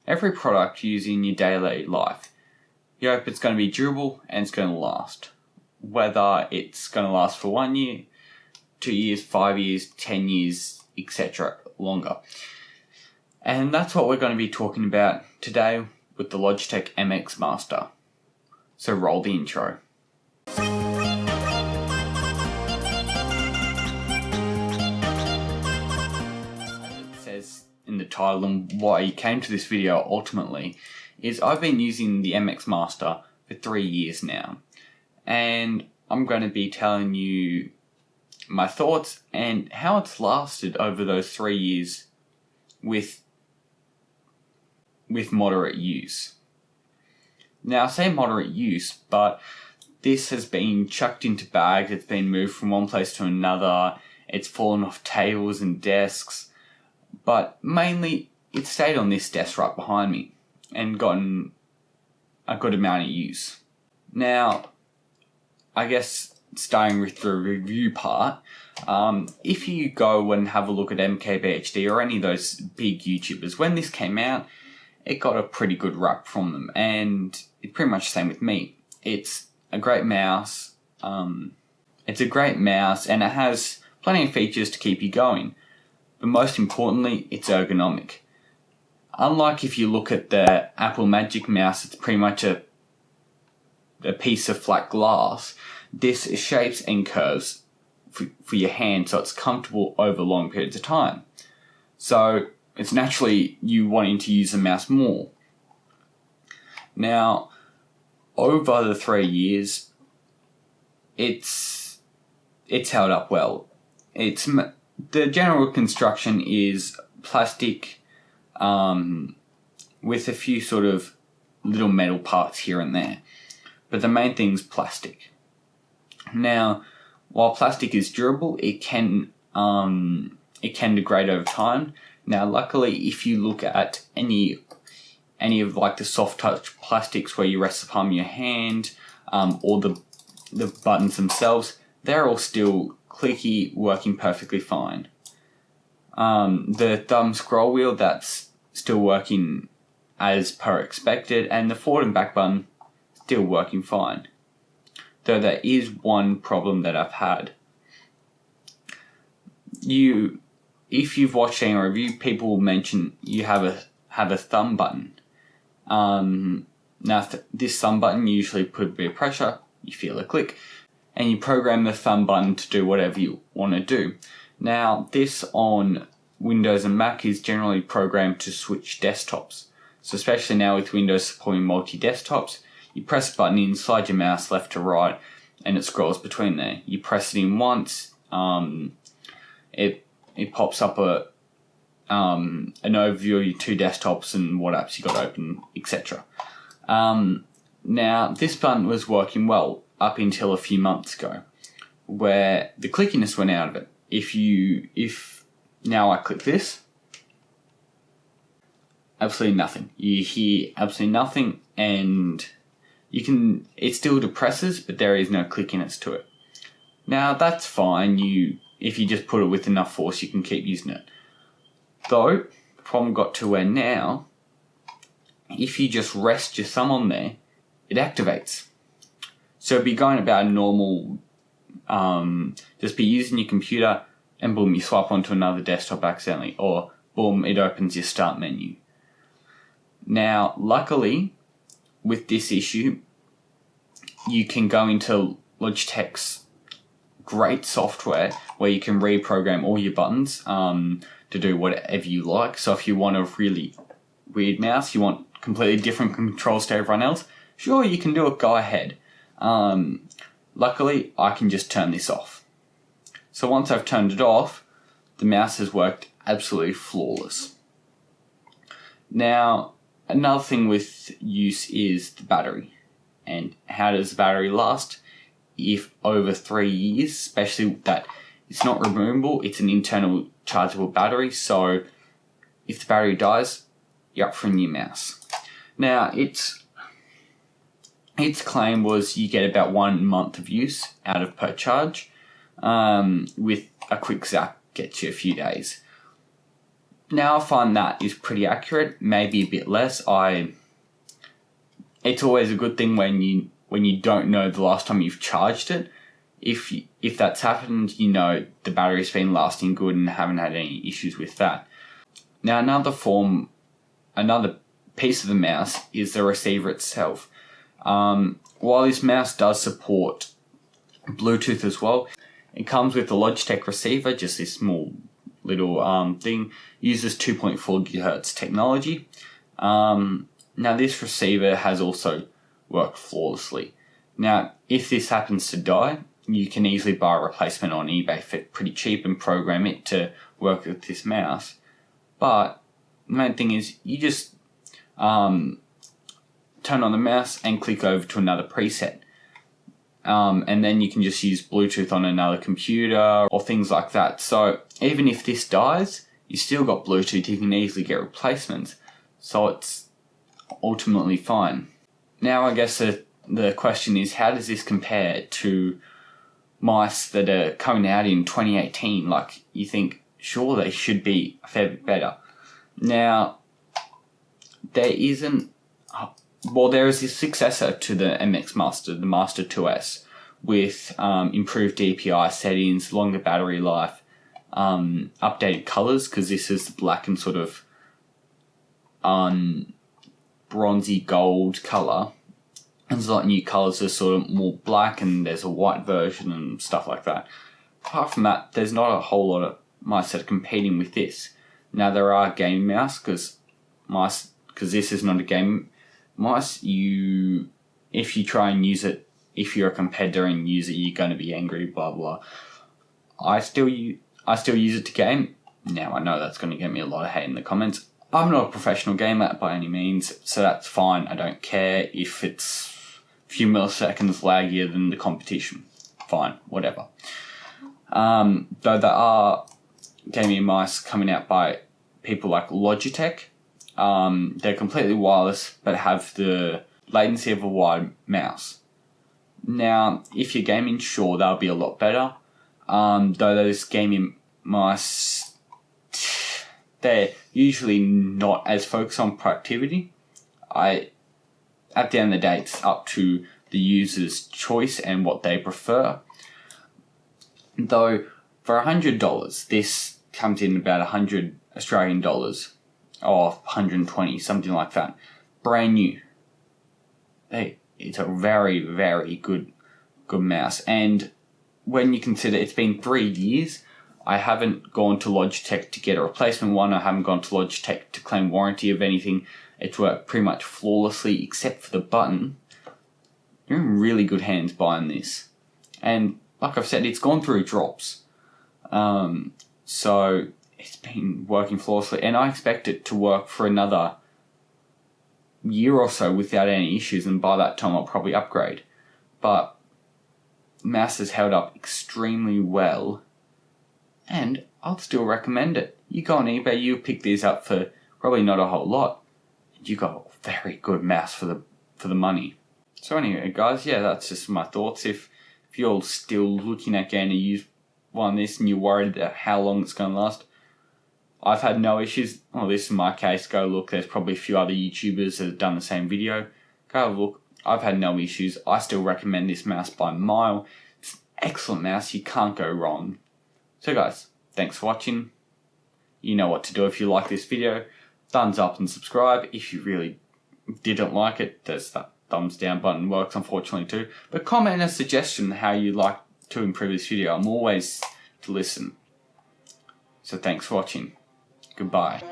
every product you use in your daily life, you hope it's going to be durable and it's going to last. Whether it's going to last for 1 year, 2 years, 5 years, 10 years, etc. longer. And that's what we're going to be talking about today with the Logitech MX Master. So roll the intro. As it says in the title and why you came to this video ultimately, is I've been using the MX Master for 3 years now. And I'm going to be telling you my thoughts and how it's lasted over those 3 years with moderate use. Now I say moderate use, but this has been chucked into bags, it's been moved from one place to another, it's fallen off tables and desks, but mainly it stayed on this desk right behind me and gotten a good amount of use. Now, I guess starting with the review part, if you go and have a look at MKBHD or any of those big YouTubers, when this came out, it got a pretty good rap from them, and it's pretty much the same with me. It's a great mouse, and it has plenty of features to keep you going, but most importantly, it's ergonomic. Unlike if you look at the Apple Magic Mouse, it's pretty much a piece of flat glass. This is shapes and curves for your hand, so it's comfortable over long periods of time. So it's naturally you wanting to use the mouse more. Now, over the 3 years, it's held up well. The general construction is plastic, with a few sort of little metal parts here and there, but the main thing is plastic. Now, while plastic is durable, it can degrade over time. Now, luckily, if you look at any of like the soft touch plastics where you rest the palm of your hand, or the buttons themselves, they're all still clicky, working perfectly fine. The thumb scroll wheel, that's still working as per expected, and the forward and back button still working fine. Though there is one problem that I've had. If you've watched any review, people will mention you have a thumb button. Now this thumb button usually put a bit of pressure, you feel a click, and you program the thumb button to do whatever you want to do. Now this on Windows and Mac is generally programmed to switch desktops. So especially now with Windows supporting multi-desktops, you press the button in, slide your mouse left to right, and it scrolls between there. You press it in once, it pops up an overview of your two desktops and what apps you got open, etc. Now, this button was working well up until a few months ago, where the clickiness went out of it. If now I click this, absolutely nothing. You hear absolutely nothing, and it still depresses, but there is no clickiness to it. Now that's fine. If you just put it with enough force, you can keep using it. Though, the problem got to where now, if you just rest your thumb on there, it activates. So it'd be going about a normal, just be using your computer, and boom, you swipe onto another desktop accidentally, or boom, it opens your start menu. Now, luckily, with this issue, you can go into Logitech's great software where you can reprogram all your buttons to do whatever you like. So if you want a really weird mouse, you want completely different controls to everyone else, sure, you can do it, go ahead. Luckily, I can just turn this off. So once I've turned it off, the mouse has worked absolutely flawless. Now, another thing with use is the battery. And how does the battery last? If over 3 years, especially that it's not removable, it's an internal chargeable battery, so if the battery dies, you're up for a new mouse. Now, its claim was you get about 1 month of use out of per charge, with a quick zap gets you a few days. Now I find that is pretty accurate, maybe a bit less. It's always a good thing when you don't know the last time you've charged it. If that's happened, you know the battery's been lasting good and haven't had any issues with that. Now another piece of the mouse is the receiver itself. While this mouse does support Bluetooth as well, it comes with the Logitech receiver, just this small little thing, uses 2.4 GHz technology. Now this receiver has also worked flawlessly. Now if this happens to die, you can easily buy a replacement on eBay for pretty cheap and program it to work with this mouse. But the main thing is you just turn on the mouse and click over to another preset. And then you can just use Bluetooth on another computer or things like that. So even if this dies, you still got Bluetooth, you can easily get replacements. So it's ultimately fine. Now I guess the question is, how does this compare to mice that are coming out in 2018? Like, you think, sure, they should be a fair bit better. Now, there is a successor to the MX Master, the Master 2S, with improved DPI settings, longer battery life, updated colours, because this is the black and sort of bronzy gold colour. And there's a lot of new colours, there's sort of more black and there's a white version and stuff like that. Apart from that, there's not a whole lot of mice that are competing with this. Now there are gaming mouse, because this is not a game mice. If you try and use it, if you're a competitor and use it, you're going to be angry, blah blah. I still use it to game. Now I know that's going to get me a lot of hate in the comments. I'm not a professional gamer by any means, so that's fine. I don't care if it's a few milliseconds laggier than the competition. Fine, whatever. Though there are gaming mice coming out by people like Logitech. They're completely wireless but have the latency of a wired mouse. Now, if you're gaming, sure, that'll be a lot better. Though those gaming mice, they're usually not as focused on productivity. At the end of the day, it's up to the user's choice and what they prefer. Though, for $100, this comes in about 100 Australian dollars, or 120, something like that. Brand new. It's a very, very good mouse. And when you consider it's been 3 years, I haven't gone to Logitech to get a replacement one. I haven't gone to Logitech to claim warranty of anything. It's worked pretty much flawlessly except for the button. You're in really good hands buying this. And like I've said, it's gone through drops. So it's been working flawlessly. And I expect it to work for another year or so without any issues. And by that time, I'll probably upgrade. But mouse has held up extremely well. And I'll still recommend it. You go on eBay, you pick these up for probably not a whole lot. You got a very good mouse for the money. So anyway, guys, yeah, that's just my thoughts. If you're still looking at going to use one of this and you're worried about how long it's going to last, I've had no issues. Well, this is my case. Go look. There's probably a few other YouTubers that have done the same video. Go look. I've had no issues. I still recommend this mouse by a mile. It's an excellent mouse. You can't go wrong. So guys, thanks for watching. You know what to do if you like this video. Thumbs up and subscribe. If you really didn't like it, there's that thumbs down button, works unfortunately too. But comment a suggestion how you'd like to improve this video. I'm always to listen. So thanks for watching. Goodbye.